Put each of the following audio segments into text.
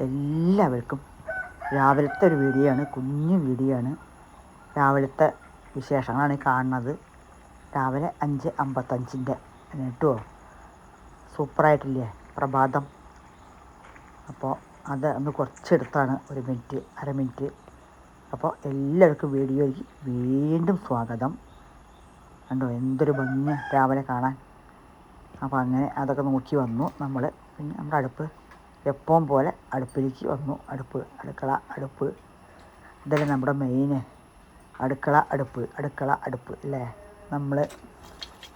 എല്ലാവർക്കും രാവിലത്തെ ഒരു വീഡിയോ ആണ്, കുഞ്ഞു വീഡിയോ ആണ്. രാവിലത്തെ വിശേഷങ്ങളാണ് ഈ കാണുന്നത്. രാവിലെ 5:55 കേട്ടോ. സൂപ്പറായിട്ടില്ലേ പ്രഭാതം? അപ്പോൾ അത് ഒന്ന് കുറച്ചെടുത്താണ്, 1 മിനിറ്റ്, അര മിനിറ്റ്. അപ്പോൾ എല്ലാവർക്കും വീഡിയോയ്ക്ക് വീണ്ടും സ്വാഗതം. കണ്ടോ എന്തൊരു ഭംഗി രാവിലെ കാണാൻ. അപ്പോൾ അങ്ങനെ അതൊക്കെ നോക്കി വന്നു നമ്മൾ. പിന്നെ നമ്മുടെ അടുപ്പ് എപ്പോഴും പോലെ അടുപ്പിലേക്ക് വന്നു. അടുക്കള അടുപ്പ് ഇതല്ലേ നമ്മുടെ മെയിന്. അടുക്കള അടുപ്പ് അല്ലേ നമ്മൾ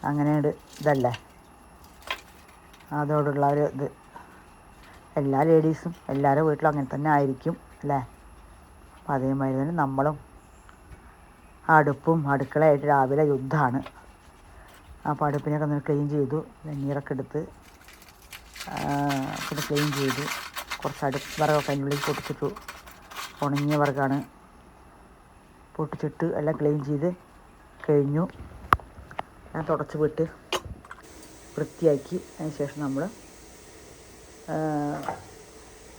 അങ്ങനെ ഇതല്ലേ അതോടുള്ള ഒരു ഇത്. എല്ലാ ലേഡീസും എല്ലാവരുടെ വീട്ടിലും അങ്ങനെ തന്നെ ആയിരിക്കും അല്ലേ. അപ്പം അതേമാതിരി തന്നെ നമ്മളും അടുപ്പും അടുക്കളയായിട്ട് രാവിലെ യുദ്ധമാണ്. അപ്പോൾ അടുപ്പിനൊക്കെ ഒന്ന് ക്ലീൻ ചെയ്തു, വെണ്ണീറൊക്കെ എടുത്ത് പിന്നെ ക്ലീൻ ചെയ്തു. കുറച്ച് വിറകൊക്കെ അതിനുള്ളിൽ പൊട്ടിച്ചിട്ടു. ഉണങ്ങിയ വിറകാണ്, പൊട്ടിച്ചിട്ട് എല്ലാം ക്ലീൻ ചെയ്ത് കഴിഞ്ഞു. ഞാൻ തുടച്ച് വിട്ട് വൃത്തിയാക്കി. അതിന് ശേഷം നമ്മൾ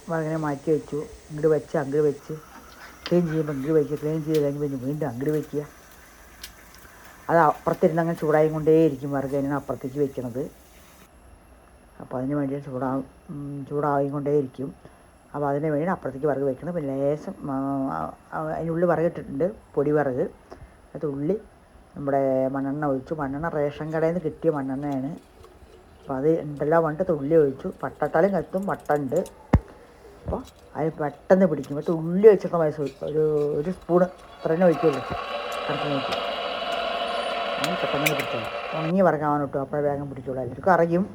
വിറകിനെ മാറ്റി വെച്ചു. ഇങ്ങോട്ട് വെച്ച് അങ്ങോട്ട് വെച്ച് ക്ലീൻ ചെയ്യുമ്പോൾ ഇങ്ങോട്ട് വയ്ക്കുക, ക്ലീൻ ചെയ്ത് കഴിഞ്ഞ് പിന്നെ വീണ്ടും അങ്ങോട്ട് വയ്ക്കുക. അത് അപ്പുറത്തിരുന്ന് അങ്ങനെ ചൂടായി കൊണ്ടേയിരിക്കും വിറക്. അതിനാണ് അപ്പുറത്തേക്ക് വെക്കണത്. അപ്പോൾ അതിന് വേണ്ടി ചൂടായിക്കൊണ്ടേയിരിക്കും. അപ്പോൾ അതിന് വേണ്ടി അപ്പുറത്തേക്ക് വിറക് വെക്കണം. പിന്നെ ലേശം അതിനുള്ളിൽ വിറക് ഇട്ടിട്ടുണ്ട്, പൊടി വിറക്. അത് ഉള്ളി നമ്മുടെ മണ്ണെണ്ണ ഒഴിച്ചു. മണ്ണെണ്ണ റേഷൻ കടയിൽ നിന്ന് കിട്ടിയ മണ്ണെണ്ണയാണ്. അപ്പോൾ അത് ഉണ്ടല്ലോ പറഞ്ഞിട്ട് തുള്ളി ഒഴിച്ചു. പട്ടട്ടാലും കത്തും, പട്ട ഉണ്ട്. അപ്പോൾ അത് പെട്ടെന്ന് പിടിക്കും. അപ്പോൾ ഉള്ളി ഒഴിച്ചൊക്കെ ഒരു സ്പൂണ് അത്ര തന്നെ ഒഴിക്കുള്ളൂ. കണക്കിന് നോക്കി പെട്ടെന്ന് പിടിച്ചോളൂ. ഉണങ്ങി വിറകാവാൻ കിട്ടും, അപ്പോൾ വേഗം പിടിച്ചോളൂ. എല്ലാവർക്കും അറിയും,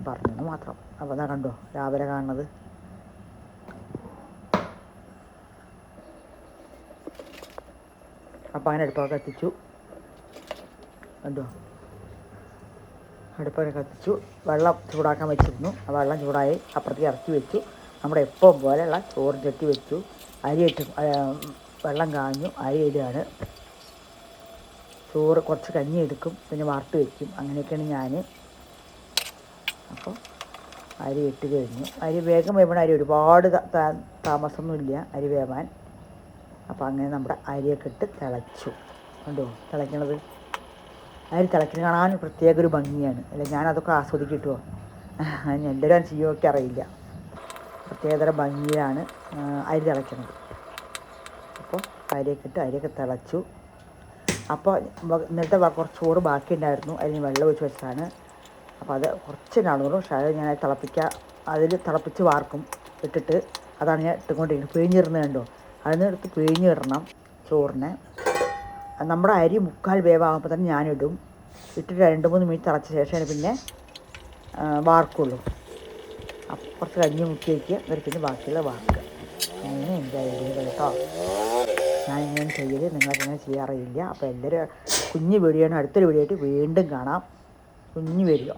പറഞ്ഞത് മാത്രം. അപ്പോൾ അതാ കണ്ടോ രാവിലെ കാണുന്നത്. അപ്പോൾ അങ്ങനെ അടുപ്പൊക്കെ കത്തിച്ചു. കണ്ടോ അടുപ്പൊക്കെ കത്തിച്ചു. വെള്ളം ചൂടാക്കാൻ വെച്ചിരുന്നു. ആ വെള്ളം ചൂടായി അപ്പുറത്തേക്ക് ഇറക്കി വെച്ചു. നമ്മുടെ എപ്പോഴും പോലെയുള്ള ചോറ് ചട്ടി വെച്ചു. അരിയിട്ട് വെള്ളം കാഞ്ഞു, അരി ഇടുകയാണ്. ചോറ് കുറച്ച് കഞ്ഞി എടുക്കും, പിന്നെ വാർത്ത് വയ്ക്കും. അങ്ങനെയൊക്കെയാണ് ഞാൻ. അപ്പോൾ അരി ഇട്ട് കഴിഞ്ഞു. അരി വേഗം വേവണ അരി, ഒരുപാട് താമസമൊന്നുമില്ല അരി വേവാൻ. അപ്പോൾ അങ്ങനെ നമ്മുടെ അരിയൊക്കെ ഇട്ട് തിളച്ചു. കണ്ടോ തിളയ്ക്കണത്? അരി തിളയ്ക്കുന്നത് കാണാൻ പ്രത്യേക ഒരു ഭംഗിയാണ് അല്ലേ. ഞാനതൊക്കെ ആസ്വദിക്കും കിട്ടുമോ. എല്ലാവരും ചെയ്യുമൊക്കെ അറിയില്ല. പ്രത്യേകതരം ഭംഗിയാണ് അരി തിളയ്ക്കുന്നത്. അപ്പോൾ അരിയൊക്കെ തിളച്ചു. അപ്പോൾ ഇന്നത്തെ കുറച്ച് ചോറ് ബാക്കി ഉണ്ടായിരുന്നു, അതിന് വെള്ളം ഒഴിച്ച് വെച്ചതാണ്. അപ്പോൾ അത് കുറച്ച് കാണുള്ളൂ. പക്ഷേ അത് ഞാൻ തിളപ്പിച്ച് വാർക്കും ഇട്ടിട്ട്. അതാണ് ഞാൻ ഇട്ടുകൊണ്ടിരിക്കുന്നത്. പിഴിഞ്ഞിടുന്നത് കണ്ടോ. അതിന് എടുത്ത് പിഴിഞ്ഞിടണം ചോറിനെ. നമ്മുടെ അരി 3/4 വേവാകുമ്പോൾ തന്നെ ഞാനിടും. ഇട്ടിട്ട് 2-3 മിനിറ്റ് തിളച്ച ശേഷമാണ് പിന്നെ വാർക്കുള്ളൂ. അപ്പോൾ കുറച്ച് കഞ്ഞി മുക്കി വയ്ക്കുക, എന്നിട്ട് പിന്നെ ബാക്കിയുള്ള വാർക്കുക. അങ്ങനെ എൻ്റെ ഐഡിയകൾ കേട്ടോ. ഞാൻ ഇങ്ങനെ ചെയ്യല്, നിങ്ങളൊക്കെ ഇങ്ങനെ ചെയ്യാറില്ല. അപ്പോൾ എല്ലാവരും കുഞ്ഞു വീഡിയോ ആണ്. അടുത്തൊരു വീഡിയോ ആയിട്ട് വീണ്ടും കാണാം. കുഞ്ഞു വീഡിയോ.